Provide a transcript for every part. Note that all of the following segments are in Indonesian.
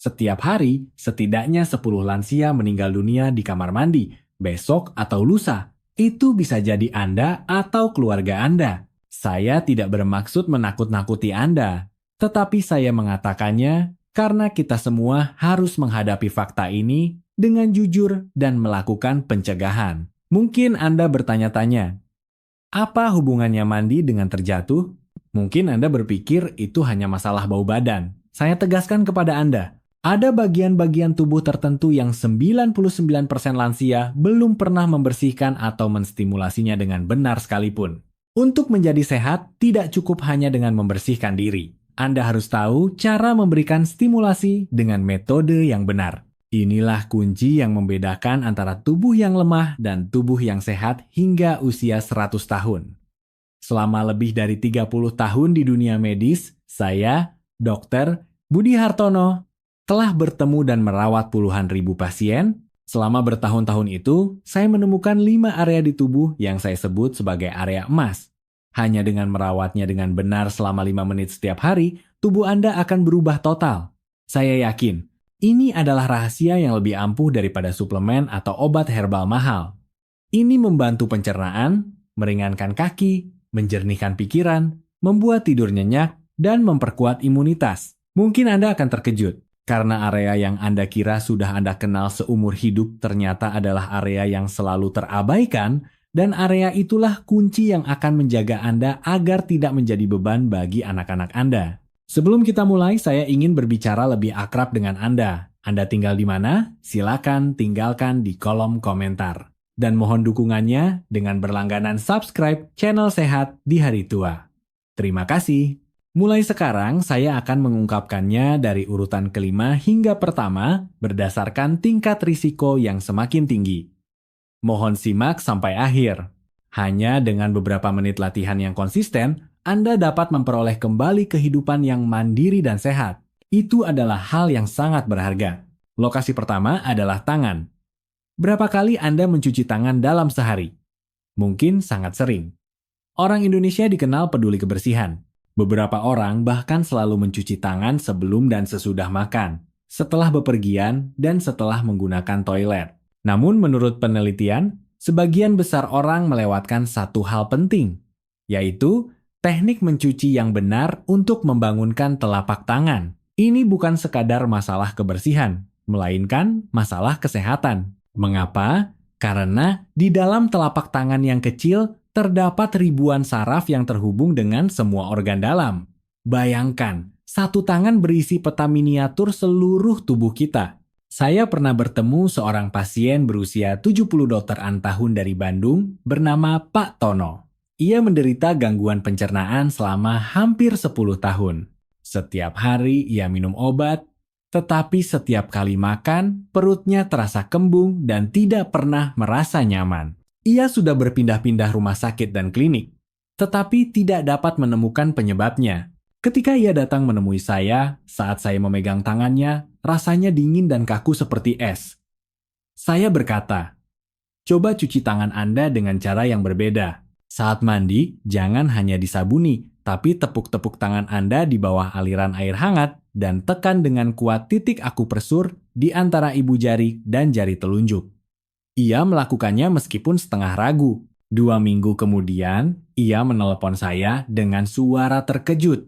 Setiap hari, setidaknya 10 lansia meninggal dunia di kamar mandi, besok atau lusa. Itu bisa jadi Anda atau keluarga Anda. Saya tidak bermaksud menakut-nakuti Anda, tetapi saya mengatakannya karena kita semua harus menghadapi fakta ini dengan jujur dan melakukan pencegahan. Mungkin Anda bertanya-tanya, apa hubungannya mandi dengan terjatuh? Mungkin Anda berpikir itu hanya masalah bau badan. Saya tegaskan kepada Anda, ada bagian-bagian tubuh tertentu yang 99% lansia belum pernah membersihkan atau menstimulasinya dengan benar sekalipun. Untuk menjadi sehat, tidak cukup hanya dengan membersihkan diri. Anda harus tahu cara memberikan stimulasi dengan metode yang benar. Inilah kunci yang membedakan antara tubuh yang lemah dan tubuh yang sehat hingga usia 100 tahun. Selama lebih dari 30 tahun di dunia medis, saya, Dr. Budi Hartono, telah bertemu dan merawat puluhan ribu pasien. Selama bertahun-tahun itu, saya menemukan 5 area di tubuh yang saya sebut sebagai area emas. Hanya dengan merawatnya dengan benar selama 5 menit setiap hari, tubuh Anda akan berubah total. Saya yakin, ini adalah rahasia yang lebih ampuh daripada suplemen atau obat herbal mahal. Ini membantu pencernaan, meringankan kaki, menjernihkan pikiran, membuat tidur nyenyak, dan memperkuat imunitas. Mungkin Anda akan terkejut, karena area yang Anda kira sudah Anda kenal seumur hidup ternyata adalah area yang selalu terabaikan, dan area itulah kunci yang akan menjaga Anda agar tidak menjadi beban bagi anak-anak Anda. Sebelum kita mulai, saya ingin berbicara lebih akrab dengan Anda. Anda tinggal di mana? Silakan tinggalkan di kolom komentar. Dan mohon dukungannya dengan berlangganan subscribe channel Sehat di Hari Tua. Terima kasih. Mulai sekarang, saya akan mengungkapkannya dari urutan kelima hingga pertama berdasarkan tingkat risiko yang semakin tinggi. Mohon simak sampai akhir. Hanya dengan beberapa menit latihan yang konsisten, Anda dapat memperoleh kembali kehidupan yang mandiri dan sehat. Itu adalah hal yang sangat berharga. Lokasi pertama adalah tangan. Berapa kali Anda mencuci tangan dalam sehari? Mungkin sangat sering. Orang Indonesia dikenal peduli kebersihan. Beberapa orang bahkan selalu mencuci tangan sebelum dan sesudah makan, setelah bepergian, dan setelah menggunakan toilet. Namun menurut penelitian, sebagian besar orang melewatkan satu hal penting, yaitu teknik mencuci yang benar untuk membangunkan telapak tangan. Ini bukan sekadar masalah kebersihan, melainkan masalah kesehatan. Mengapa? Karena di dalam telapak tangan yang kecil terdapat ribuan saraf yang terhubung dengan semua organ dalam. Bayangkan, satu tangan berisi peta miniatur seluruh tubuh kita. Saya pernah bertemu seorang pasien berusia 72 tahun dari Bandung bernama Pak Tono. Ia menderita gangguan pencernaan selama hampir 10 tahun. Setiap hari ia minum obat, tetapi setiap kali makan, perutnya terasa kembung dan tidak pernah merasa nyaman. Ia sudah berpindah-pindah rumah sakit dan klinik, tetapi tidak dapat menemukan penyebabnya. Ketika ia datang menemui saya, saat saya memegang tangannya, rasanya dingin dan kaku seperti es. Saya berkata, coba cuci tangan Anda dengan cara yang berbeda. Saat mandi, jangan hanya disabuni, tapi tepuk-tepuk tangan Anda di bawah aliran air hangat dan tekan dengan kuat titik akupresur di antara ibu jari dan jari telunjuk. Ia melakukannya meskipun setengah ragu. 2 minggu kemudian, ia menelepon saya dengan suara terkejut.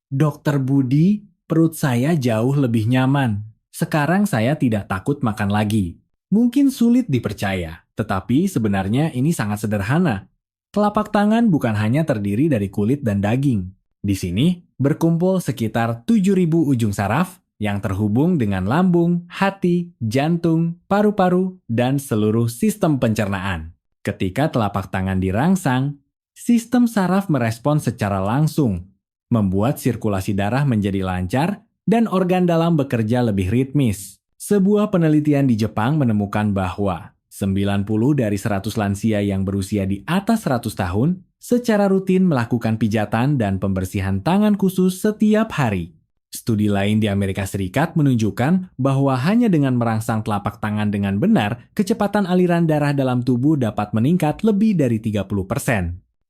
Dokter Budi, perut saya jauh lebih nyaman. Sekarang saya tidak takut makan lagi. Mungkin sulit dipercaya, tetapi sebenarnya ini sangat sederhana. Telapak tangan bukan hanya terdiri dari kulit dan daging. Di sini berkumpul sekitar 7.000 ujung saraf yang terhubung dengan lambung, hati, jantung, paru-paru, dan seluruh sistem pencernaan. Ketika telapak tangan dirangsang, sistem saraf merespons secara langsung, membuat sirkulasi darah menjadi lancar dan organ dalam bekerja lebih ritmis. Sebuah penelitian di Jepang menemukan bahwa 90 dari 100 lansia yang berusia di atas 100 tahun secara rutin melakukan pijatan dan pembersihan tangan khusus setiap hari. Studi lain di Amerika Serikat menunjukkan bahwa hanya dengan merangsang telapak tangan dengan benar, kecepatan aliran darah dalam tubuh dapat meningkat lebih dari 30%.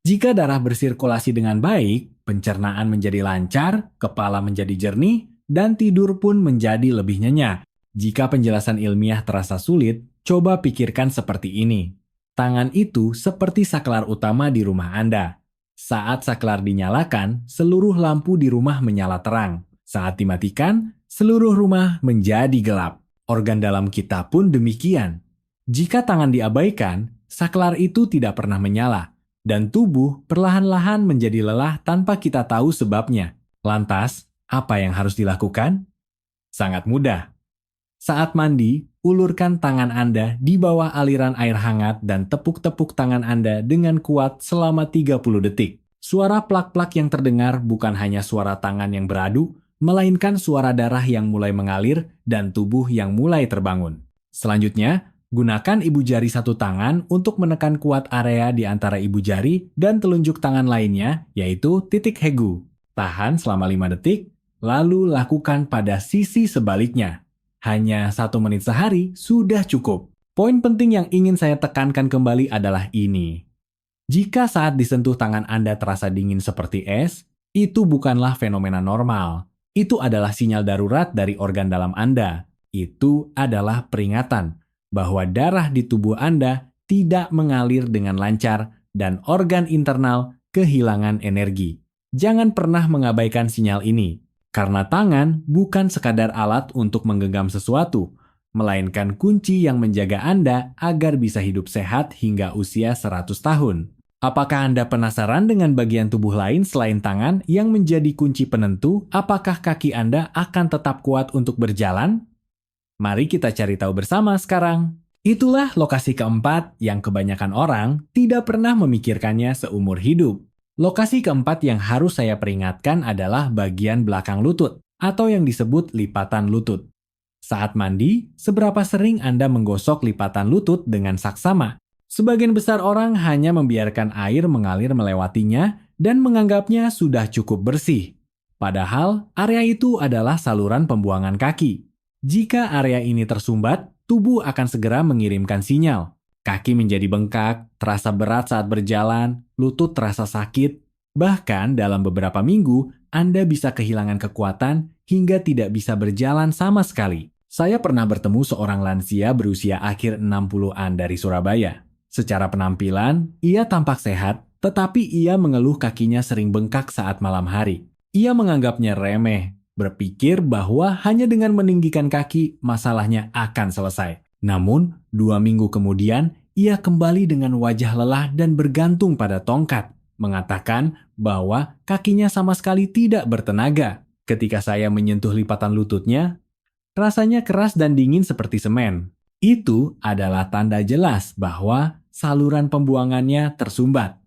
Jika darah bersirkulasi dengan baik, pencernaan menjadi lancar, kepala menjadi jernih, dan tidur pun menjadi lebih nyenyak. Jika penjelasan ilmiah terasa sulit, coba pikirkan seperti ini. Tangan itu seperti saklar utama di rumah Anda. Saat saklar dinyalakan, seluruh lampu di rumah menyala terang. Saat dimatikan, seluruh rumah menjadi gelap. Organ dalam kita pun demikian. Jika tangan diabaikan, saklar itu tidak pernah menyala, dan tubuh perlahan-lahan menjadi lelah tanpa kita tahu sebabnya. Lantas, apa yang harus dilakukan? Sangat mudah. Saat mandi, ulurkan tangan Anda di bawah aliran air hangat dan tepuk-tepuk tangan Anda dengan kuat selama 30 detik. Suara plak-plak yang terdengar bukan hanya suara tangan yang beradu, melainkan suara darah yang mulai mengalir dan tubuh yang mulai terbangun. Selanjutnya, gunakan ibu jari satu tangan untuk menekan kuat area di antara ibu jari dan telunjuk tangan lainnya, yaitu titik hegu. Tahan selama 5 detik, lalu lakukan pada sisi sebaliknya. Hanya 1 menit sehari sudah cukup. Poin penting yang ingin saya tekankan kembali adalah ini. Jika saat disentuh tangan Anda terasa dingin seperti es, itu bukanlah fenomena normal. Itu adalah sinyal darurat dari organ dalam Anda. Itu adalah peringatan bahwa darah di tubuh Anda tidak mengalir dengan lancar dan organ internal kehilangan energi. Jangan pernah mengabaikan sinyal ini. Karena tangan bukan sekadar alat untuk menggenggam sesuatu, melainkan kunci yang menjaga Anda agar bisa hidup sehat hingga usia 100 tahun. Apakah Anda penasaran dengan bagian tubuh lain selain tangan yang menjadi kunci penentu apakah kaki Anda akan tetap kuat untuk berjalan? Mari kita cari tahu bersama sekarang. Itulah lokasi keempat yang kebanyakan orang tidak pernah memikirkannya seumur hidup. Lokasi keempat yang harus saya peringatkan adalah bagian belakang lutut, atau yang disebut lipatan lutut. Saat mandi, seberapa sering Anda menggosok lipatan lutut dengan saksama? Sebagian besar orang hanya membiarkan air mengalir melewatinya dan menganggapnya sudah cukup bersih. Padahal, area itu adalah saluran pembuangan kaki. Jika area ini tersumbat, tubuh akan segera mengirimkan sinyal. Kaki menjadi bengkak, terasa berat saat berjalan, lutut terasa sakit. Bahkan dalam beberapa minggu, Anda bisa kehilangan kekuatan hingga tidak bisa berjalan sama sekali. Saya pernah bertemu seorang lansia berusia akhir 60-an dari Surabaya. Secara penampilan, ia tampak sehat, tetapi ia mengeluh kakinya sering bengkak saat malam hari. Ia menganggapnya remeh, berpikir bahwa hanya dengan meninggikan kaki, masalahnya akan selesai. Namun, 2 minggu kemudian, ia kembali dengan wajah lelah dan bergantung pada tongkat, mengatakan bahwa kakinya sama sekali tidak bertenaga. Ketika saya menyentuh lipatan lututnya, rasanya keras dan dingin seperti semen. Itu adalah tanda jelas bahwa saluran pembuangannya tersumbat.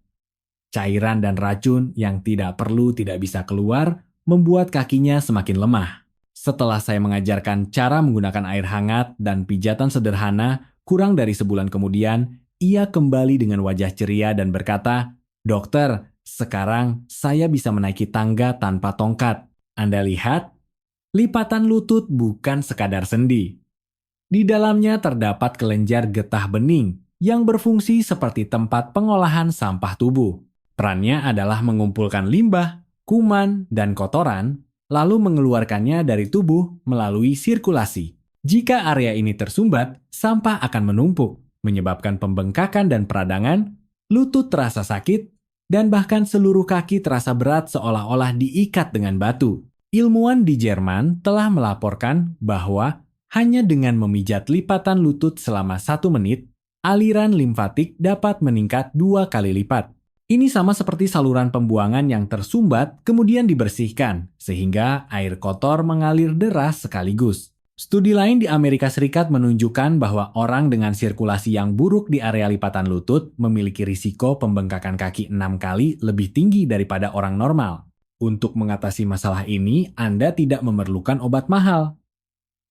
Cairan dan racun yang tidak perlu tidak bisa keluar membuat kakinya semakin lemah. Setelah saya mengajarkan cara menggunakan air hangat dan pijatan sederhana, kurang dari sebulan kemudian, ia kembali dengan wajah ceria dan berkata, "Dokter, sekarang saya bisa menaiki tangga tanpa tongkat. Anda lihat, lipatan lutut bukan sekadar sendi. Di dalamnya terdapat kelenjar getah bening yang berfungsi seperti tempat pengolahan sampah tubuh. Perannya adalah mengumpulkan limbah, kuman, dan kotoran, lalu mengeluarkannya dari tubuh melalui sirkulasi. Jika area ini tersumbat, sampah akan menumpuk, menyebabkan pembengkakan dan peradangan, lutut terasa sakit, dan bahkan seluruh kaki terasa berat seolah-olah diikat dengan batu. Ilmuwan di Jerman telah melaporkan bahwa hanya dengan memijat lipatan lutut selama 1 menit, aliran limfatik dapat meningkat 2 kali lipat. Ini sama seperti saluran pembuangan yang tersumbat kemudian dibersihkan, sehingga air kotor mengalir deras sekaligus. Studi lain di Amerika Serikat menunjukkan bahwa orang dengan sirkulasi yang buruk di area lipatan lutut memiliki risiko pembengkakan kaki 6 kali lebih tinggi daripada orang normal. Untuk mengatasi masalah ini, Anda tidak memerlukan obat mahal.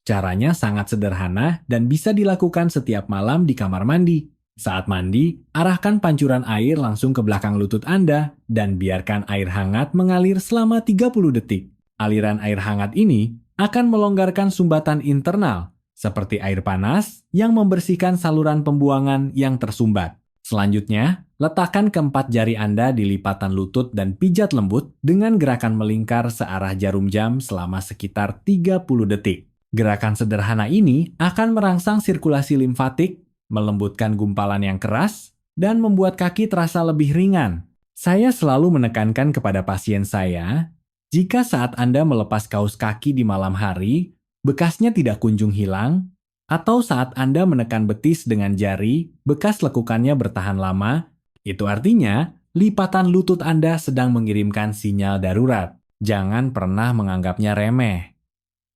Caranya sangat sederhana dan bisa dilakukan setiap malam di kamar mandi. Saat mandi, arahkan pancuran air langsung ke belakang lutut Anda dan biarkan air hangat mengalir selama 30 detik. Aliran air hangat ini akan melonggarkan sumbatan internal, seperti air panas yang membersihkan saluran pembuangan yang tersumbat. Selanjutnya, letakkan keempat jari Anda di lipatan lutut dan pijat lembut dengan gerakan melingkar searah jarum jam selama sekitar 30 detik. Gerakan sederhana ini akan merangsang sirkulasi limfatik, melembutkan gumpalan yang keras, dan membuat kaki terasa lebih ringan. Saya selalu menekankan kepada pasien saya, jika saat Anda melepas kaus kaki di malam hari, bekasnya tidak kunjung hilang, atau saat Anda menekan betis dengan jari, bekas lekukannya bertahan lama, itu artinya lipatan lutut Anda sedang mengirimkan sinyal darurat. Jangan pernah menganggapnya remeh.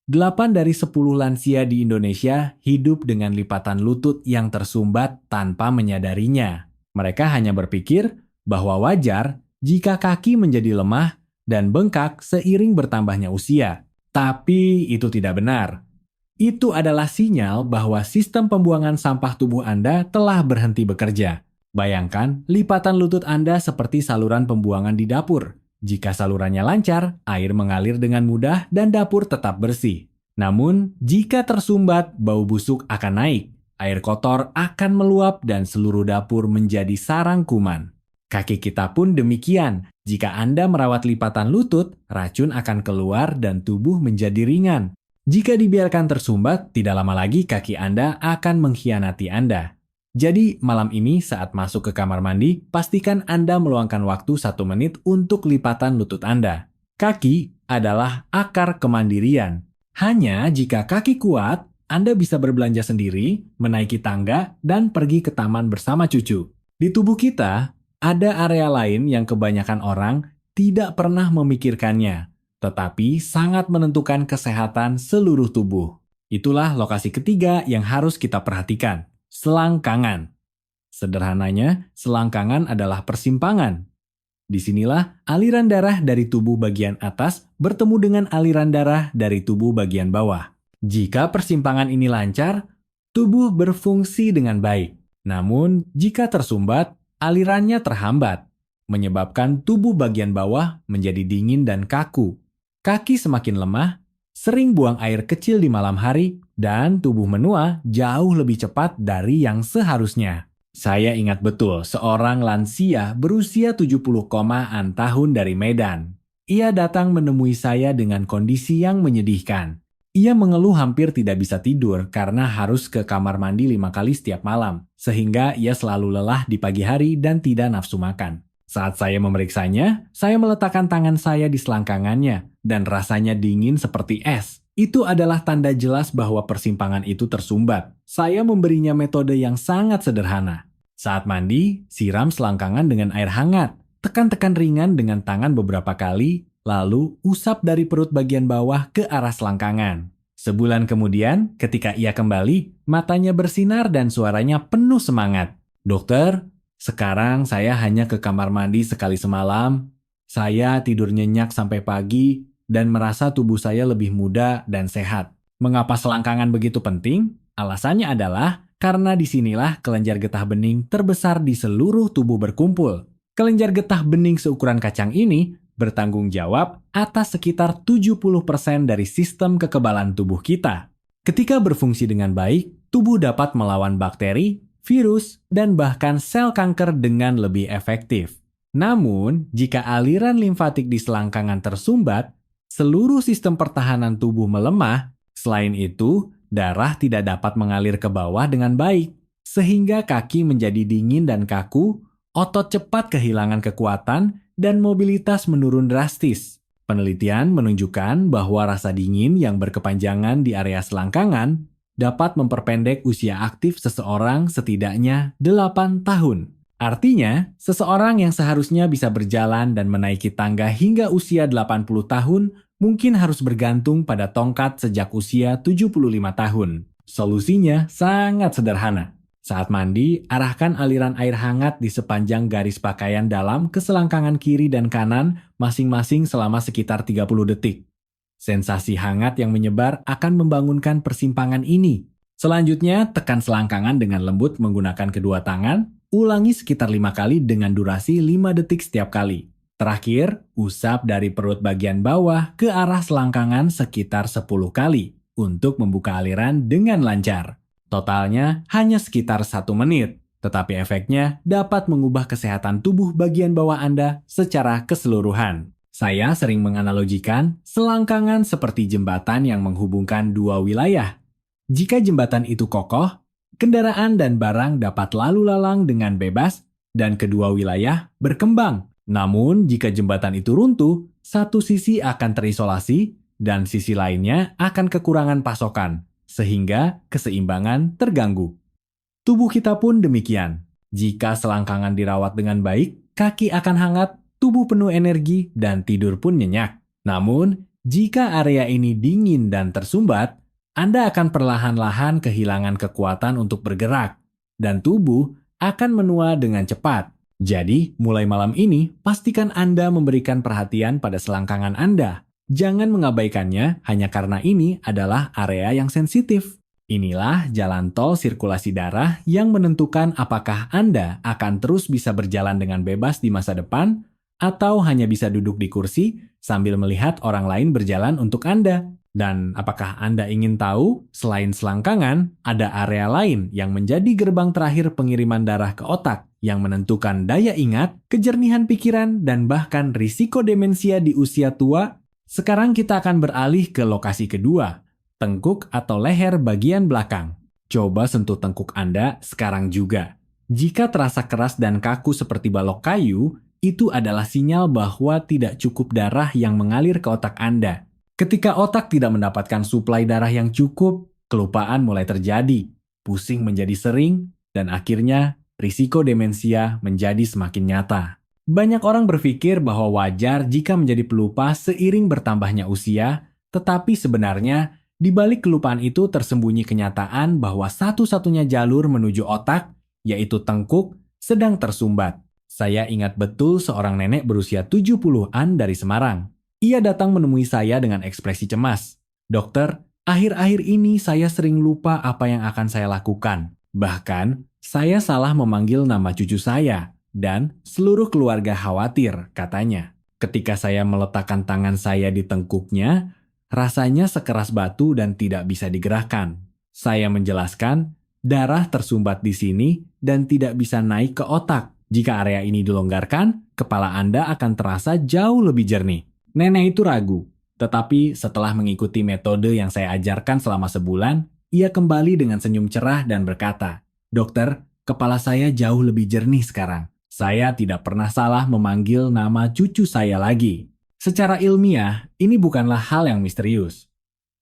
8 dari 10 lansia di Indonesia hidup dengan lipatan lutut yang tersumbat tanpa menyadarinya. Mereka hanya berpikir bahwa wajar jika kaki menjadi lemah dan bengkak seiring bertambahnya usia. Tapi itu tidak benar. Itu adalah sinyal bahwa sistem pembuangan sampah tubuh Anda telah berhenti bekerja. Bayangkan, lipatan lutut Anda seperti saluran pembuangan di dapur. Jika salurannya lancar, air mengalir dengan mudah dan dapur tetap bersih. Namun, jika tersumbat, bau busuk akan naik. Air kotor akan meluap dan seluruh dapur menjadi sarang kuman. Kaki kita pun demikian. Jika Anda merawat lipatan lutut, racun akan keluar dan tubuh menjadi ringan. Jika dibiarkan tersumbat, tidak lama lagi kaki Anda akan mengkhianati Anda. Jadi, malam ini saat masuk ke kamar mandi, pastikan Anda meluangkan waktu 1 menit untuk lipatan lutut Anda. Kaki adalah akar kemandirian. Hanya jika kaki kuat, Anda bisa berbelanja sendiri, menaiki tangga, dan pergi ke taman bersama cucu. Di tubuh kita, ada area lain yang kebanyakan orang tidak pernah memikirkannya, tetapi sangat menentukan kesehatan seluruh tubuh. Itulah lokasi ketiga yang harus kita perhatikan, selangkangan. Sederhananya, selangkangan adalah persimpangan. Disinilah aliran darah dari tubuh bagian atas bertemu dengan aliran darah dari tubuh bagian bawah. Jika persimpangan ini lancar, tubuh berfungsi dengan baik. Namun, jika tersumbat, alirannya terhambat, menyebabkan tubuh bagian bawah menjadi dingin dan kaku. Kaki semakin lemah, sering buang air kecil di malam hari, dan tubuh menua jauh lebih cepat dari yang seharusnya. Saya ingat betul seorang lansia berusia 70-an tahun dari Medan. Ia datang menemui saya dengan kondisi yang menyedihkan. Ia mengeluh hampir tidak bisa tidur karena harus ke kamar mandi 5 kali setiap malam, sehingga ia selalu lelah di pagi hari dan tidak nafsu makan. Saat saya memeriksanya, saya meletakkan tangan saya di selangkangannya, dan rasanya dingin seperti es. Itu adalah tanda jelas bahwa persimpangan itu tersumbat. Saya memberinya metode yang sangat sederhana. Saat mandi, siram selangkangan dengan air hangat. Tekan-tekan ringan dengan tangan beberapa kali, lalu usap dari perut bagian bawah ke arah selangkangan. Sebulan kemudian, ketika ia kembali, matanya bersinar dan suaranya penuh semangat. "Dokter, sekarang saya hanya ke kamar mandi sekali semalam. Saya tidur nyenyak sampai pagi dan merasa tubuh saya lebih muda dan sehat." Mengapa selangkangan begitu penting? Alasannya adalah karena disinilah kelenjar getah bening terbesar di seluruh tubuh berkumpul. Kelenjar getah bening seukuran kacang ini bertanggung jawab atas sekitar 70% dari sistem kekebalan tubuh kita. Ketika berfungsi dengan baik, tubuh dapat melawan bakteri, virus, dan bahkan sel kanker dengan lebih efektif. Namun, jika aliran limfatik di selangkangan tersumbat, seluruh sistem pertahanan tubuh melemah. Selain itu, darah tidak dapat mengalir ke bawah dengan baik, sehingga kaki menjadi dingin dan kaku, otot cepat kehilangan kekuatan, dan mobilitas menurun drastis. Penelitian menunjukkan bahwa rasa dingin yang berkepanjangan di area selangkangan dapat memperpendek usia aktif seseorang setidaknya 8 tahun. Artinya, seseorang yang seharusnya bisa berjalan dan menaiki tangga hingga usia 80 tahun mungkin harus bergantung pada tongkat sejak usia 75 tahun. Solusinya sangat sederhana. Saat mandi, arahkan aliran air hangat di sepanjang garis pakaian dalam ke selangkangan kiri dan kanan masing-masing selama sekitar 30 detik. Sensasi hangat yang menyebar akan membangunkan persimpangan ini. Selanjutnya, tekan selangkangan dengan lembut menggunakan kedua tangan. Ulangi sekitar 5 kali dengan durasi 5 detik setiap kali. Terakhir, usap dari perut bagian bawah ke arah selangkangan sekitar 10 kali untuk membuka aliran dengan lancar. Totalnya hanya sekitar 1 menit. tetapi efeknya dapat mengubah kesehatan tubuh bagian bawah Anda secara keseluruhan. Saya sering menganalogikan selangkangan seperti jembatan yang menghubungkan dua wilayah. Jika jembatan itu kokoh, kendaraan dan barang dapat lalu lalang dengan bebas dan kedua wilayah berkembang. Namun, jika jembatan itu runtuh, satu sisi akan terisolasi dan sisi lainnya akan kekurangan pasokan, sehingga keseimbangan terganggu. Tubuh kita pun demikian. Jika selangkangan dirawat dengan baik, kaki akan hangat, tubuh penuh energi, dan tidur pun nyenyak. Namun, jika area ini dingin dan tersumbat, Anda akan perlahan-lahan kehilangan kekuatan untuk bergerak, dan tubuh akan menua dengan cepat. Jadi, mulai malam ini, pastikan Anda memberikan perhatian pada selangkangan Anda. Jangan mengabaikannya hanya karena ini adalah area yang sensitif. Inilah jalan tol sirkulasi darah yang menentukan apakah Anda akan terus bisa berjalan dengan bebas di masa depan atau hanya bisa duduk di kursi sambil melihat orang lain berjalan untuk Anda. Dan apakah Anda ingin tahu, selain selangkangan, ada area lain yang menjadi gerbang terakhir pengiriman darah ke otak yang menentukan daya ingat, kejernihan pikiran, dan bahkan risiko demensia di usia tua? Sekarang kita akan beralih ke lokasi kedua, tengkuk atau leher bagian belakang. Coba sentuh tengkuk Anda sekarang juga. Jika terasa keras dan kaku seperti balok kayu, itu adalah sinyal bahwa tidak cukup darah yang mengalir ke otak Anda. Ketika otak tidak mendapatkan suplai darah yang cukup, kelupaan mulai terjadi, pusing menjadi sering, dan akhirnya risiko demensia menjadi semakin nyata. Banyak orang berpikir bahwa wajar jika menjadi pelupa seiring bertambahnya usia, tetapi sebenarnya di balik kelupaan itu tersembunyi kenyataan bahwa satu-satunya jalur menuju otak, yaitu tengkuk, sedang tersumbat. Saya ingat betul seorang nenek berusia 70-an dari Semarang. Ia datang menemui saya dengan ekspresi cemas. "Dokter, akhir-akhir ini saya sering lupa apa yang akan saya lakukan. Bahkan, saya salah memanggil nama cucu saya, dan seluruh keluarga khawatir," katanya. Ketika saya meletakkan tangan saya di tengkuknya, rasanya sekeras batu dan tidak bisa digerakkan. Saya menjelaskan, darah tersumbat di sini dan tidak bisa naik ke otak. Jika area ini dilonggarkan, kepala Anda akan terasa jauh lebih jernih. Nenek itu ragu, tetapi setelah mengikuti metode yang saya ajarkan selama sebulan, ia kembali dengan senyum cerah dan berkata, "Dokter, kepala saya jauh lebih jernih sekarang. Saya tidak pernah salah memanggil nama cucu saya lagi." Secara ilmiah, ini bukanlah hal yang misterius.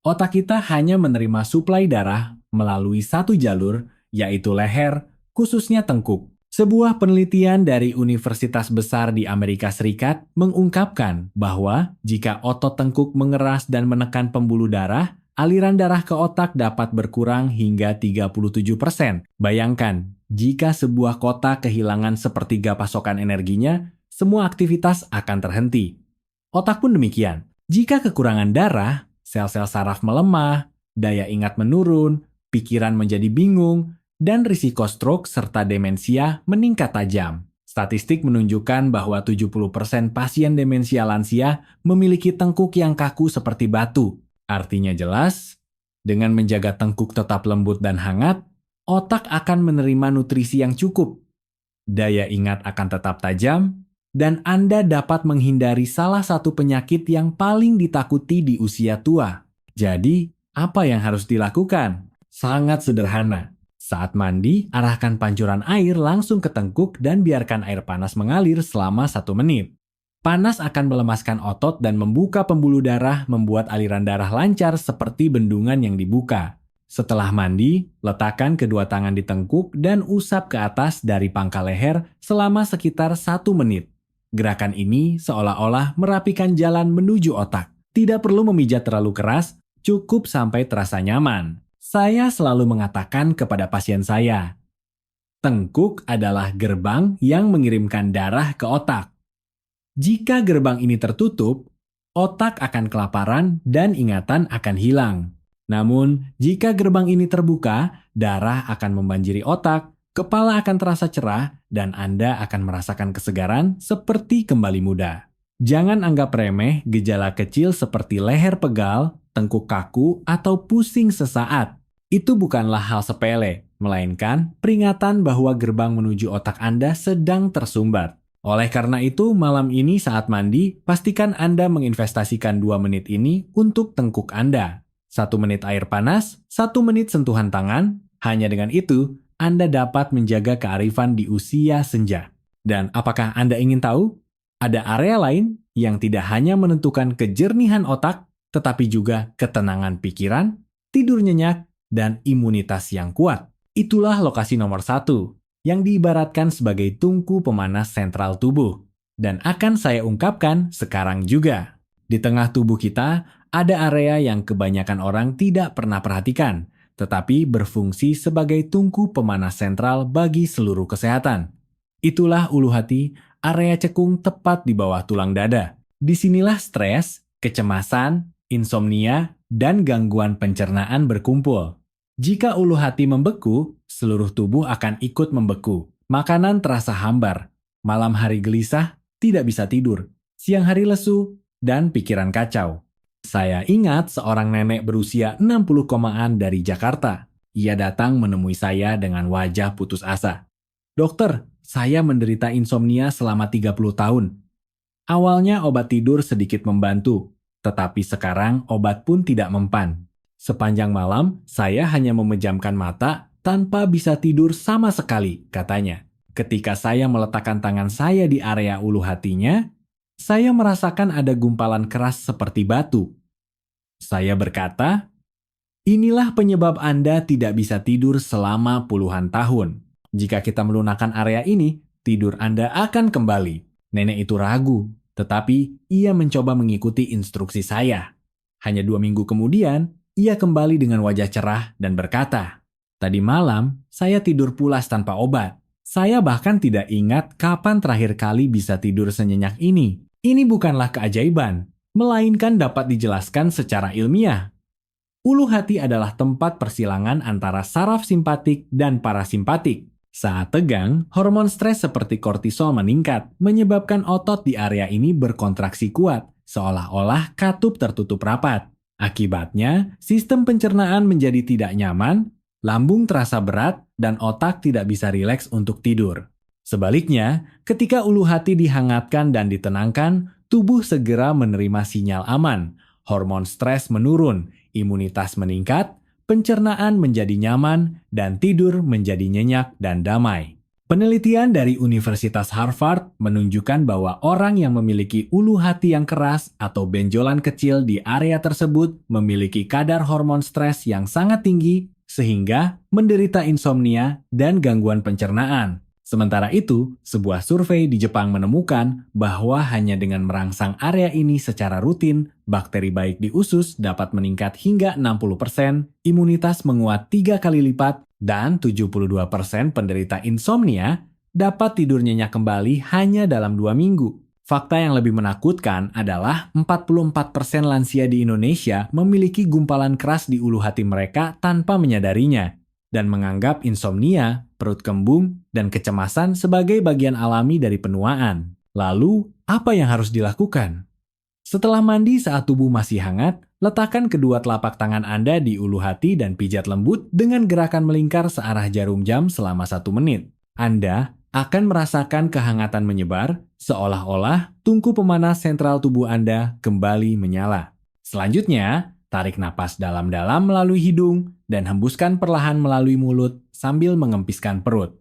Otak kita hanya menerima suplai darah melalui satu jalur, yaitu leher, khususnya tengkuk. Sebuah penelitian dari Universitas Besar di Amerika Serikat mengungkapkan bahwa jika otot tengkuk mengeras dan menekan pembuluh darah, aliran darah ke otak dapat berkurang hingga 37%. Bayangkan, jika sebuah kota kehilangan sepertiga pasokan energinya, semua aktivitas akan terhenti. Otak pun demikian. Jika kekurangan darah, sel-sel saraf melemah, daya ingat menurun, pikiran menjadi bingung, dan risiko stroke serta demensia meningkat tajam. Statistik menunjukkan bahwa 70% pasien demensia lansia memiliki tengkuk yang kaku seperti batu. Artinya jelas, dengan menjaga tengkuk tetap lembut dan hangat, otak akan menerima nutrisi yang cukup. Daya ingat akan tetap tajam, dan Anda dapat menghindari salah satu penyakit yang paling ditakuti di usia tua. Jadi, apa yang harus dilakukan? Sangat sederhana. Saat mandi, arahkan pancuran air langsung ke tengkuk dan biarkan air panas mengalir selama 1 menit. Panas akan melemaskan otot dan membuka pembuluh darah, membuat aliran darah lancar seperti bendungan yang dibuka. Setelah mandi, letakkan kedua tangan di tengkuk dan usap ke atas dari pangkal leher selama sekitar 1 menit. Gerakan ini seolah-olah merapikan jalan menuju otak. Tidak perlu memijat terlalu keras, cukup sampai terasa nyaman. Saya selalu mengatakan kepada pasien saya, tengkuk adalah gerbang yang mengirimkan darah ke otak. Jika gerbang ini tertutup, otak akan kelaparan dan ingatan akan hilang. Namun, jika gerbang ini terbuka, darah akan membanjiri otak, kepala akan terasa cerah, dan Anda akan merasakan kesegaran seperti kembali muda. Jangan anggap remeh gejala kecil seperti leher pegal, tengkuk kaku, atau pusing sesaat. Itu bukanlah hal sepele, melainkan peringatan bahwa gerbang menuju otak Anda sedang tersumbat. Oleh karena itu, malam ini saat mandi, pastikan Anda menginvestasikan 2 menit ini untuk tengkuk Anda. 1 menit air panas, 1 menit sentuhan tangan. Hanya dengan itu, Anda dapat menjaga kearifan di usia senja. Dan apakah Anda ingin tahu? Ada area lain yang tidak hanya menentukan kejernihan otak, tetapi juga ketenangan pikiran, tidur nyenyak, dan imunitas yang kuat. Itulah lokasi nomor 1, yang diibaratkan sebagai tungku pemanas sentral tubuh. Dan akan saya ungkapkan sekarang juga. Di tengah tubuh kita, ada area yang kebanyakan orang tidak pernah perhatikan, tetapi berfungsi sebagai tungku pemanas sentral bagi seluruh kesehatan. Itulah ulu hati, area cekung tepat di bawah tulang dada. Disinilah stres, kecemasan, insomnia, dan gangguan pencernaan berkumpul. Jika ulu hati membeku, seluruh tubuh akan ikut membeku. Makanan terasa hambar, malam hari gelisah, tidak bisa tidur, siang hari lesu, dan pikiran kacau. Saya ingat seorang nenek berusia 60 komaan dari Jakarta. Ia datang menemui saya dengan wajah putus asa. "Dokter, saya menderita insomnia selama 30 tahun. Awalnya obat tidur sedikit membantu, tetapi sekarang obat pun tidak mempan. Sepanjang malam, saya hanya memejamkan mata tanpa bisa tidur sama sekali," katanya. Ketika saya meletakkan tangan saya di area ulu hatinya, saya merasakan ada gumpalan keras seperti batu. Saya berkata, "Inilah penyebab Anda tidak bisa tidur selama puluhan tahun. Jika kita melunakkan area ini, tidur Anda akan kembali." Nenek itu ragu, tetapi ia mencoba mengikuti instruksi saya. Hanya 2 minggu kemudian, ia kembali dengan wajah cerah dan berkata, "Tadi malam, saya tidur pulas tanpa obat. Saya bahkan tidak ingat kapan terakhir kali bisa tidur senyenyak ini. Ini bukanlah keajaiban, melainkan dapat dijelaskan secara ilmiah. Ulu hati adalah tempat persilangan antara saraf simpatik dan parasimpatik. Saat tegang, hormon stres seperti kortisol meningkat, menyebabkan otot di area ini berkontraksi kuat, seolah-olah katup tertutup rapat. Akibatnya, sistem pencernaan menjadi tidak nyaman, lambung terasa berat, dan otak tidak bisa rileks untuk tidur. Sebaliknya, ketika ulu hati dihangatkan dan ditenangkan, tubuh segera menerima sinyal aman. Hormon stres menurun, imunitas meningkat, pencernaan menjadi nyaman, dan tidur menjadi nyenyak dan damai. Penelitian dari Universitas Harvard menunjukkan bahwa orang yang memiliki ulu hati yang keras atau benjolan kecil di area tersebut memiliki kadar hormon stres yang sangat tinggi sehingga menderita insomnia dan gangguan pencernaan. Sementara itu, sebuah survei di Jepang menemukan bahwa hanya dengan merangsang area ini secara rutin, bakteri baik di usus dapat meningkat hingga 60%, imunitas menguat 3 kali lipat, dan 72% penderita insomnia dapat tidur nyenyak kembali hanya dalam 2 minggu. Fakta yang lebih menakutkan adalah 44% lansia di Indonesia memiliki gumpalan keras di ulu hati mereka tanpa menyadarinya, dan menganggap insomnia, perut kembung, dan kecemasan sebagai bagian alami dari penuaan. Lalu, apa yang harus dilakukan? Setelah mandi saat tubuh masih hangat, letakkan kedua telapak tangan Anda di ulu hati dan pijat lembut dengan gerakan melingkar searah jarum jam selama 1 menit. Anda akan merasakan kehangatan menyebar, seolah-olah tungku pemanas sentral tubuh Anda kembali menyala. Selanjutnya, tarik napas dalam-dalam melalui hidung dan hembuskan perlahan melalui mulut sambil mengempiskan perut.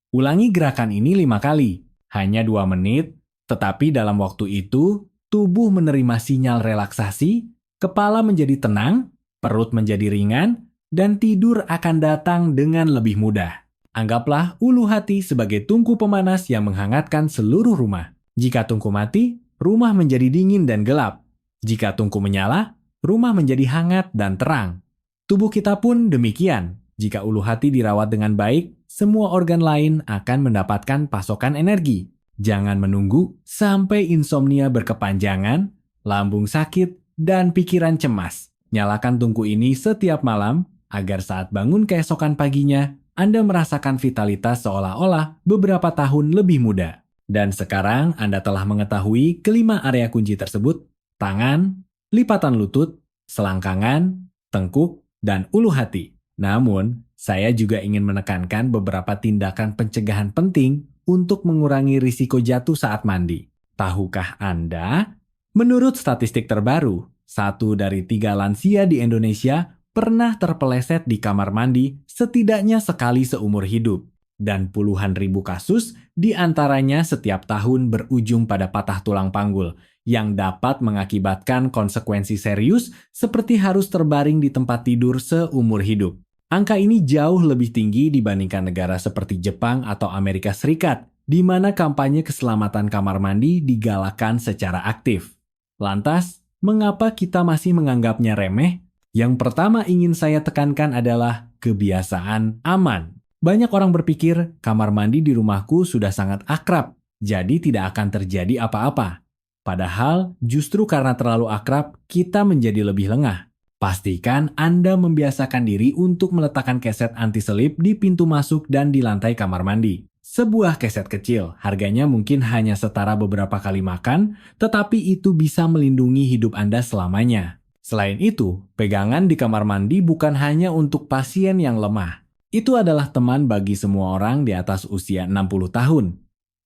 Ulangi gerakan ini 5 kali, hanya 2 menit, tetapi dalam waktu itu, tubuh menerima sinyal relaksasi, kepala menjadi tenang, perut menjadi ringan, dan tidur akan datang dengan lebih mudah. Anggaplah ulu hati sebagai tungku pemanas yang menghangatkan seluruh rumah. Jika tungku mati, rumah menjadi dingin dan gelap. Jika tungku menyala, rumah menjadi hangat dan terang. Tubuh kita pun demikian. Jika ulu hati dirawat dengan baik, semua organ lain akan mendapatkan pasokan energi. Jangan menunggu sampai insomnia berkepanjangan, lambung sakit, dan pikiran cemas. Nyalakan tungku ini setiap malam agar saat bangun keesokan paginya, Anda merasakan vitalitas seolah-olah beberapa tahun lebih muda. Dan sekarang Anda telah mengetahui kelima area kunci tersebut: tangan, lipatan lutut, selangkangan, tengkuk, dan ulu hati. Namun, saya juga ingin menekankan beberapa tindakan pencegahan penting untuk mengurangi risiko jatuh saat mandi. Tahukah Anda? Menurut statistik terbaru, 1 dari 3 lansia di Indonesia pernah terpeleset di kamar mandi setidaknya sekali seumur hidup. Dan puluhan ribu kasus diantaranya setiap tahun berujung pada patah tulang panggul yang dapat mengakibatkan konsekuensi serius seperti harus terbaring di tempat tidur seumur hidup. Angka ini jauh lebih tinggi dibandingkan negara seperti Jepang atau Amerika Serikat, di mana kampanye keselamatan kamar mandi digalakan secara aktif. Lantas, mengapa kita masih menganggapnya remeh? Yang pertama ingin saya tekankan adalah kebiasaan aman. Banyak orang berpikir kamar mandi di rumahku sudah sangat akrab, jadi tidak akan terjadi apa-apa. Padahal justru karena terlalu akrab, kita menjadi lebih lengah. Pastikan Anda membiasakan diri untuk meletakkan keset anti-selip di pintu masuk dan di lantai kamar mandi. Sebuah keset kecil, harganya mungkin hanya setara beberapa kali makan, tetapi itu bisa melindungi hidup Anda selamanya. Selain itu, pegangan di kamar mandi bukan hanya untuk pasien yang lemah. Itu adalah teman bagi semua orang di atas usia 60 tahun.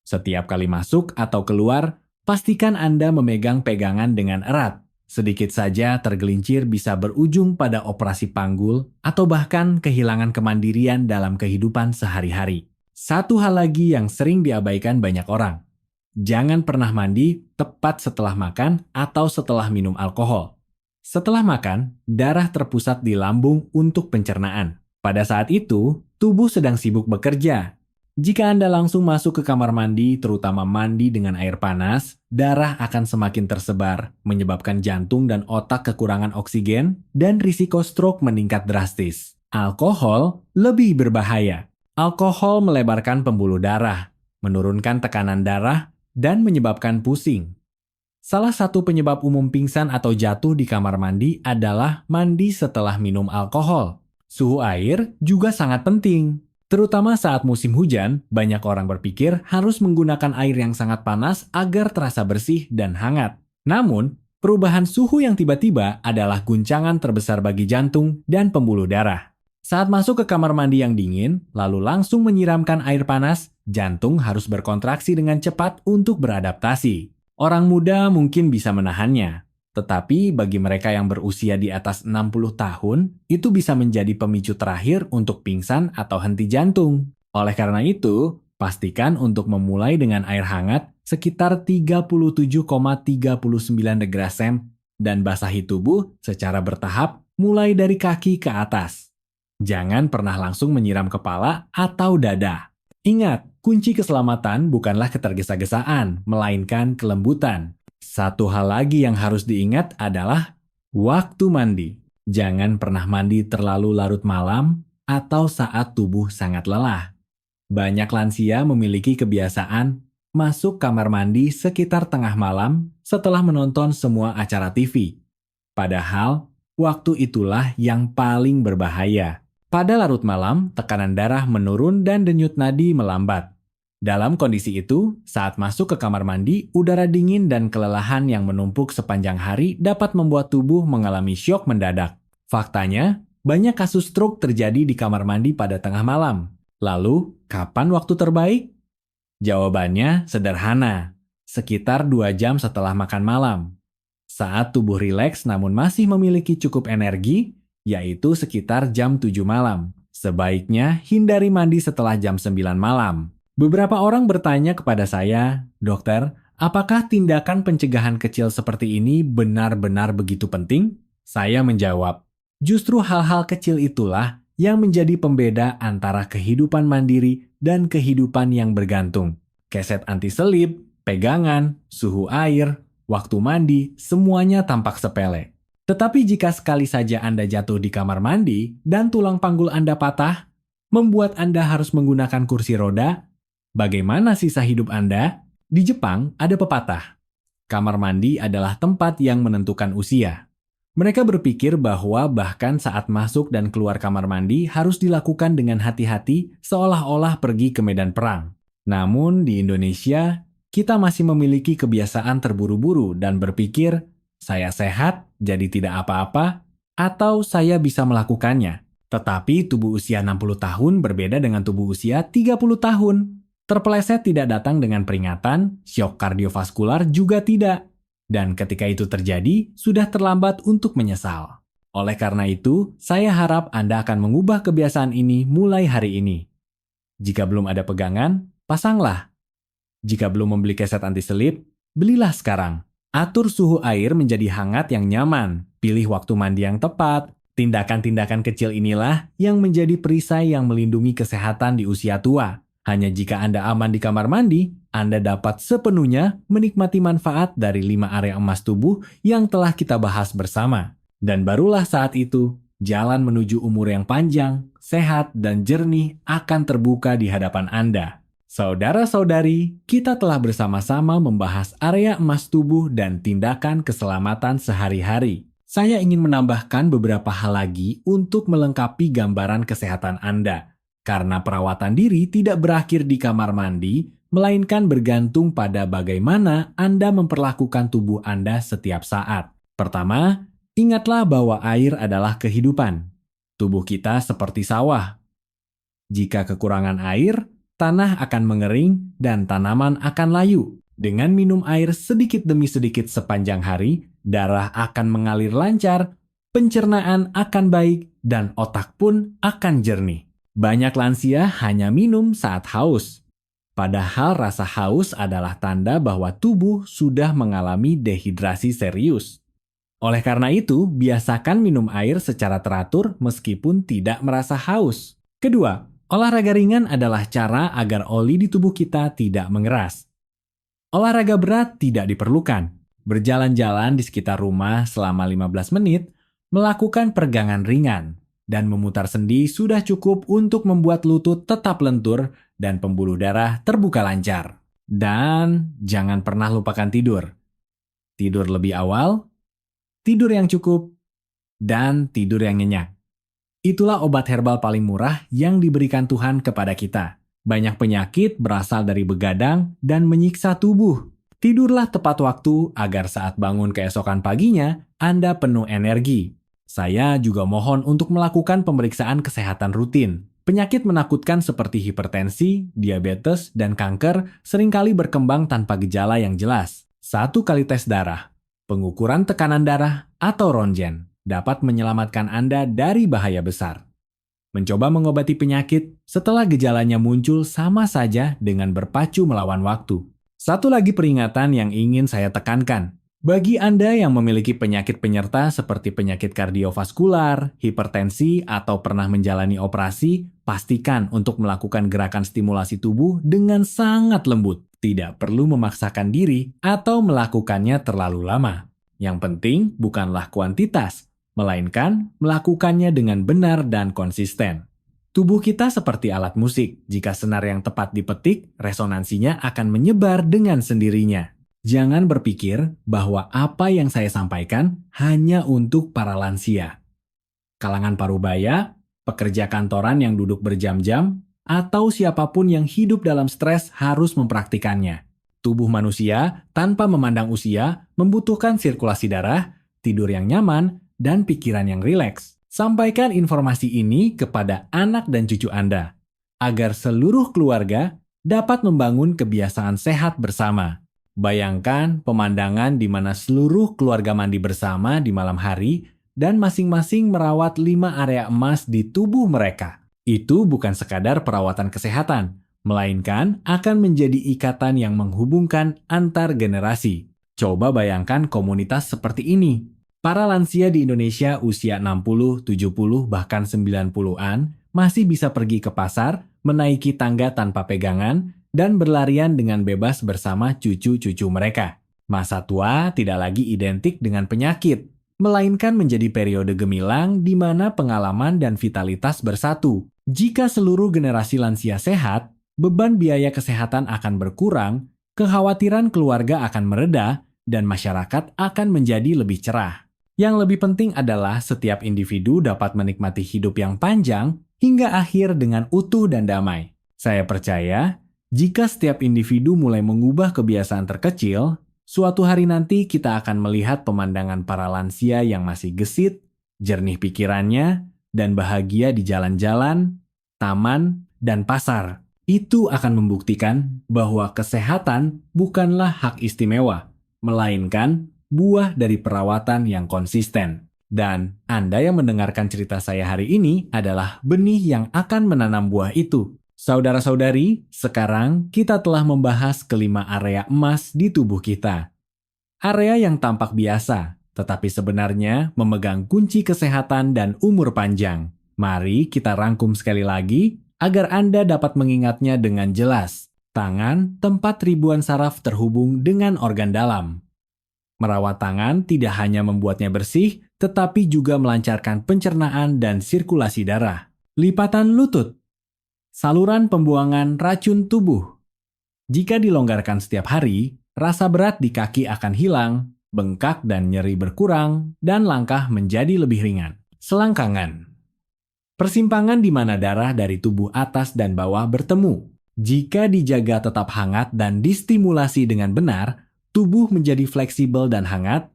Setiap kali masuk atau keluar, pastikan Anda memegang pegangan dengan erat. Sedikit saja tergelincir bisa berujung pada operasi panggul atau bahkan kehilangan kemandirian dalam kehidupan sehari-hari. Satu hal lagi yang sering diabaikan banyak orang. Jangan pernah mandi tepat setelah makan atau setelah minum alkohol. Setelah makan, darah terpusat di lambung untuk pencernaan. Pada saat itu, tubuh sedang sibuk bekerja. Jika Anda langsung masuk ke kamar mandi, terutama mandi dengan air panas, darah akan semakin tersebar, menyebabkan jantung dan otak kekurangan oksigen, dan risiko stroke meningkat drastis. Alkohol lebih berbahaya. Alkohol melebarkan pembuluh darah, menurunkan tekanan darah, dan menyebabkan pusing. Salah satu penyebab umum pingsan atau jatuh di kamar mandi adalah mandi setelah minum alkohol. Suhu air juga sangat penting. Terutama saat musim hujan, banyak orang berpikir harus menggunakan air yang sangat panas agar terasa bersih dan hangat. Namun, perubahan suhu yang tiba-tiba adalah guncangan terbesar bagi jantung dan pembuluh darah. Saat masuk ke kamar mandi yang dingin, lalu langsung menyiramkan air panas, jantung harus berkontraksi dengan cepat untuk beradaptasi. Orang muda mungkin bisa menahannya, tetapi bagi mereka yang berusia di atas 60 tahun, itu bisa menjadi pemicu terakhir untuk pingsan atau henti jantung. Oleh karena itu, pastikan untuk memulai dengan air hangat sekitar 37,39 degree Celcius dan basahi tubuh secara bertahap mulai dari kaki ke atas. Jangan pernah langsung menyiram kepala atau dada. Ingat, kunci keselamatan bukanlah ketergesa-gesaan, melainkan kelembutan. Satu hal lagi yang harus diingat adalah waktu mandi. Jangan pernah mandi terlalu larut malam atau saat tubuh sangat lelah. Banyak lansia memiliki kebiasaan masuk kamar mandi sekitar tengah malam setelah menonton semua acara TV. Padahal, waktu itulah yang paling berbahaya. Pada larut malam, tekanan darah menurun dan denyut nadi melambat. Dalam kondisi itu, saat masuk ke kamar mandi, udara dingin dan kelelahan yang menumpuk sepanjang hari dapat membuat tubuh mengalami syok mendadak. Faktanya, banyak kasus stroke terjadi di kamar mandi pada tengah malam. Lalu, kapan waktu terbaik? Jawabannya sederhana, sekitar 2 jam setelah makan malam. Saat tubuh rileks namun masih memiliki cukup energi, yaitu sekitar jam 7 malam. Sebaiknya hindari mandi setelah jam 9 malam. Beberapa orang bertanya kepada saya, "Dokter, apakah tindakan pencegahan kecil seperti ini benar-benar begitu penting?" Saya menjawab, justru hal-hal kecil itulah yang menjadi pembeda antara kehidupan mandiri dan kehidupan yang bergantung. Keset anti-selip, pegangan, suhu air, waktu mandi, semuanya tampak sepele. Tetapi jika sekali saja Anda jatuh di kamar mandi dan tulang panggul Anda patah, membuat Anda harus menggunakan kursi roda, bagaimana sisa hidup Anda? Di Jepang ada pepatah, kamar mandi adalah tempat yang menentukan usia. Mereka berpikir bahwa bahkan saat masuk dan keluar kamar mandi harus dilakukan dengan hati-hati seolah-olah pergi ke medan perang. Namun di Indonesia, kita masih memiliki kebiasaan terburu-buru dan berpikir, saya sehat, jadi tidak apa-apa, atau saya bisa melakukannya. Tetapi tubuh usia 60 tahun berbeda dengan tubuh usia 30 tahun. Terpeleset tidak datang dengan peringatan, syok kardiovaskular juga tidak. Dan ketika itu terjadi, sudah terlambat untuk menyesal. Oleh karena itu, saya harap Anda akan mengubah kebiasaan ini mulai hari ini. Jika belum ada pegangan, pasanglah. Jika belum membeli keset anti-selip, belilah sekarang. Atur suhu air menjadi hangat yang nyaman. Pilih waktu mandi yang tepat. Tindakan-tindakan kecil inilah yang menjadi perisai yang melindungi kesehatan di usia tua. Hanya jika Anda aman di kamar mandi, Anda dapat sepenuhnya menikmati manfaat dari 5 area emas tubuh yang telah kita bahas bersama. Dan barulah saat itu, jalan menuju umur yang panjang, sehat, dan jernih akan terbuka di hadapan Anda. Saudara-saudari, kita telah bersama-sama membahas area emas tubuh dan tindakan keselamatan sehari-hari. Saya ingin menambahkan beberapa hal lagi untuk melengkapi gambaran kesehatan Anda. Karena perawatan diri tidak berakhir di kamar mandi, melainkan bergantung pada bagaimana Anda memperlakukan tubuh Anda setiap saat. Pertama, ingatlah bahwa air adalah kehidupan. Tubuh kita seperti sawah. Jika kekurangan air, tanah akan mengering dan tanaman akan layu. Dengan minum air sedikit demi sedikit sepanjang hari, darah akan mengalir lancar, pencernaan akan baik, dan otak pun akan jernih. Banyak lansia hanya minum saat haus. Padahal rasa haus adalah tanda bahwa tubuh sudah mengalami dehidrasi serius. Oleh karena itu, biasakan minum air secara teratur meskipun tidak merasa haus. Kedua, olahraga ringan adalah cara agar oli di tubuh kita tidak mengeras. Olahraga berat tidak diperlukan. Berjalan-jalan di sekitar rumah selama 15 menit, melakukan peregangan ringan, dan memutar sendi sudah cukup untuk membuat lutut tetap lentur dan pembuluh darah terbuka lancar. Dan jangan pernah lupakan tidur. Tidur lebih awal, tidur yang cukup, dan tidur yang nyenyak. Itulah obat herbal paling murah yang diberikan Tuhan kepada kita. Banyak penyakit berasal dari begadang dan menyiksa tubuh. Tidurlah tepat waktu agar saat bangun keesokan paginya, Anda penuh energi. Saya juga mohon untuk melakukan pemeriksaan kesehatan rutin. Penyakit menakutkan seperti hipertensi, diabetes, dan kanker seringkali berkembang tanpa gejala yang jelas. 1 kali tes darah, pengukuran tekanan darah, atau ronjen dapat menyelamatkan Anda dari bahaya besar. Mencoba mengobati penyakit setelah gejalanya muncul sama saja dengan berpacu melawan waktu. Satu lagi peringatan yang ingin saya tekankan. Bagi Anda yang memiliki penyakit penyerta seperti penyakit kardiovaskular, hipertensi, atau pernah menjalani operasi, pastikan untuk melakukan gerakan stimulasi tubuh dengan sangat lembut. Tidak perlu memaksakan diri atau melakukannya terlalu lama. Yang penting bukanlah kuantitas, melainkan melakukannya dengan benar dan konsisten. Tubuh kita seperti alat musik. Jika senar yang tepat dipetik, resonansinya akan menyebar dengan sendirinya. Jangan berpikir bahwa apa yang saya sampaikan hanya untuk para lansia. Kalangan parubaya, pekerja kantoran yang duduk berjam-jam, atau siapapun yang hidup dalam stres harus mempraktikannya. Tubuh manusia, tanpa memandang usia, membutuhkan sirkulasi darah, tidur yang nyaman, dan pikiran yang rileks. Sampaikan informasi ini kepada anak dan cucu Anda, agar seluruh keluarga dapat membangun kebiasaan sehat bersama. Bayangkan pemandangan di mana seluruh keluarga mandi bersama di malam hari dan masing-masing merawat 5 area emas di tubuh mereka. Itu bukan sekadar perawatan kesehatan, melainkan akan menjadi ikatan yang menghubungkan antar generasi. Coba bayangkan komunitas seperti ini. Para lansia di Indonesia usia 60, 70, bahkan 90-an masih bisa pergi ke pasar, menaiki tangga tanpa pegangan, dan berlarian dengan bebas bersama cucu-cucu mereka. Masa tua tidak lagi identik dengan penyakit, melainkan menjadi periode gemilang di mana pengalaman dan vitalitas bersatu. Jika seluruh generasi lansia sehat, beban biaya kesehatan akan berkurang, kekhawatiran keluarga akan mereda, dan masyarakat akan menjadi lebih cerah. Yang lebih penting adalah setiap individu dapat menikmati hidup yang panjang hingga akhir dengan utuh dan damai. Saya percaya, jika setiap individu mulai mengubah kebiasaan terkecil, suatu hari nanti kita akan melihat pemandangan para lansia yang masih gesit, jernih pikirannya, dan bahagia di jalan-jalan, taman, dan pasar. Itu akan membuktikan bahwa kesehatan bukanlah hak istimewa, melainkan buah dari perawatan yang konsisten. Dan Anda yang mendengarkan cerita saya hari ini adalah benih yang akan menanam buah itu. Saudara-saudari, sekarang kita telah membahas kelima area emas di tubuh kita. Area yang tampak biasa, tetapi sebenarnya memegang kunci kesehatan dan umur panjang. Mari kita rangkum sekali lagi agar Anda dapat mengingatnya dengan jelas. Tangan, tempat ribuan saraf terhubung dengan organ dalam. Merawat tangan tidak hanya membuatnya bersih, tetapi juga melancarkan pencernaan dan sirkulasi darah. Lipatan lutut. Saluran pembuangan racun tubuh. Jika dilonggarkan setiap hari, rasa berat di kaki akan hilang, bengkak dan nyeri berkurang, dan langkah menjadi lebih ringan. Selangkangan. Persimpangan di mana darah dari tubuh atas dan bawah bertemu. Jika dijaga tetap hangat dan distimulasi dengan benar, tubuh menjadi fleksibel dan hangat,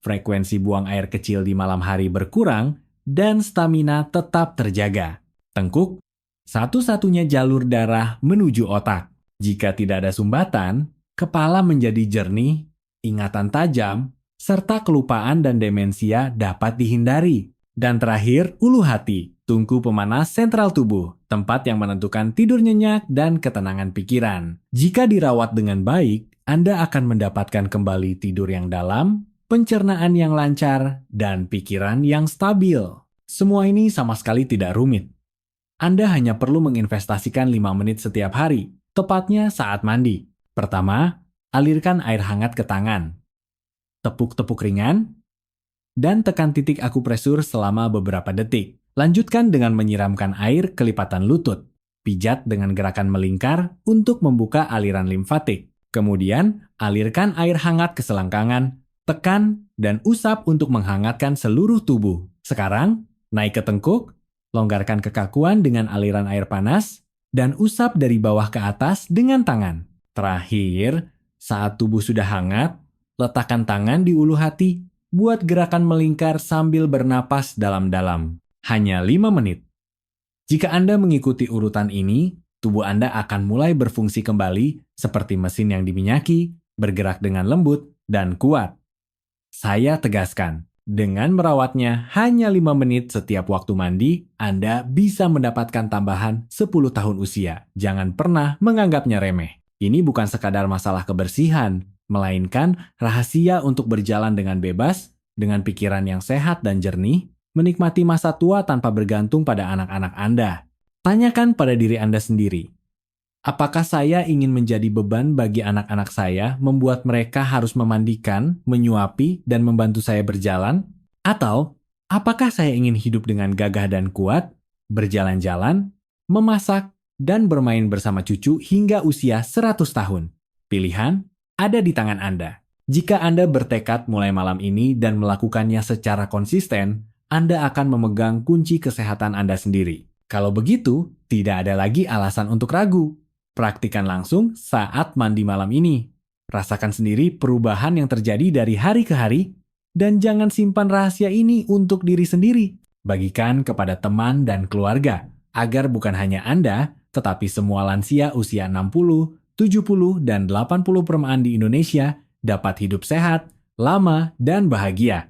frekuensi buang air kecil di malam hari berkurang, dan stamina tetap terjaga. Tengkuk, satu-satunya jalur darah menuju otak. Jika tidak ada sumbatan, kepala menjadi jernih, ingatan tajam, serta kelupaan dan demensia dapat dihindari. Dan terakhir, ulu hati, tungku pemanas sentral tubuh, tempat yang menentukan tidur nyenyak dan ketenangan pikiran. Jika dirawat dengan baik, Anda akan mendapatkan kembali tidur yang dalam, pencernaan yang lancar, dan pikiran yang stabil. Semua ini sama sekali tidak rumit. Anda hanya perlu menginvestasikan 5 menit setiap hari, tepatnya saat mandi. Pertama, alirkan air hangat ke tangan. Tepuk-tepuk ringan, dan tekan titik akupresur selama beberapa detik. Lanjutkan dengan menyiramkan air ke lipatan lutut. Pijat dengan gerakan melingkar untuk membuka aliran limfatik. Kemudian, alirkan air hangat ke selangkangan, tekan, dan usap untuk menghangatkan seluruh tubuh. Sekarang, naik ke tengkuk, longgarkan kekakuan dengan aliran air panas, dan usap dari bawah ke atas dengan tangan. Terakhir, saat tubuh sudah hangat, letakkan tangan di ulu hati, buat gerakan melingkar sambil bernapas dalam-dalam. Hanya 5 menit. Jika Anda mengikuti urutan ini, tubuh Anda akan mulai berfungsi kembali seperti mesin yang diminyaki, bergerak dengan lembut, dan kuat. Saya tegaskan, dengan merawatnya hanya 5 menit setiap waktu mandi, Anda bisa mendapatkan tambahan 10 tahun usia. Jangan pernah menganggapnya remeh. Ini bukan sekadar masalah kebersihan, melainkan rahasia untuk berjalan dengan bebas, dengan pikiran yang sehat dan jernih, menikmati masa tua tanpa bergantung pada anak-anak Anda. Tanyakan pada diri Anda sendiri, apakah saya ingin menjadi beban bagi anak-anak saya, membuat mereka harus memandikan, menyuapi, dan membantu saya berjalan? Atau, apakah saya ingin hidup dengan gagah dan kuat, berjalan-jalan, memasak, dan bermain bersama cucu hingga usia 100 tahun? Pilihan ada di tangan Anda. Jika Anda bertekad mulai malam ini dan melakukannya secara konsisten, Anda akan memegang kunci kesehatan Anda sendiri. Kalau begitu, tidak ada lagi alasan untuk ragu. Praktikan langsung saat mandi malam ini. Rasakan sendiri perubahan yang terjadi dari hari ke hari, dan jangan simpan rahasia ini untuk diri sendiri. Bagikan kepada teman dan keluarga, agar bukan hanya Anda, tetapi semua lansia usia 60, 70, dan 80 perumahan di Indonesia dapat hidup sehat, lama, dan bahagia.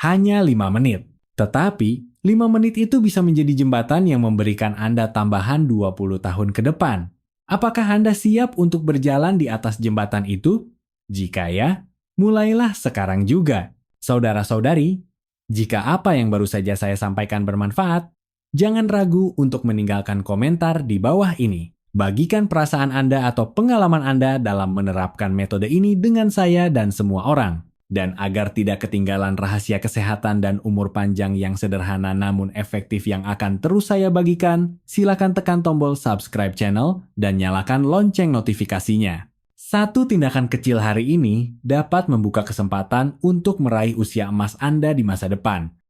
Hanya 5 menit. Tetapi, 5 menit itu bisa menjadi jembatan yang memberikan Anda tambahan 20 tahun ke depan. Apakah Anda siap untuk berjalan di atas jembatan itu? Jika ya, mulailah sekarang juga. Saudara-saudari, jika apa yang baru saja saya sampaikan bermanfaat, jangan ragu untuk meninggalkan komentar di bawah ini. Bagikan perasaan Anda atau pengalaman Anda dalam menerapkan metode ini dengan saya dan semua orang. Dan agar tidak ketinggalan rahasia kesehatan dan umur panjang yang sederhana namun efektif yang akan terus saya bagikan, silakan tekan tombol subscribe channel dan nyalakan lonceng notifikasinya. Satu tindakan kecil hari ini dapat membuka kesempatan untuk meraih usia emas Anda di masa depan.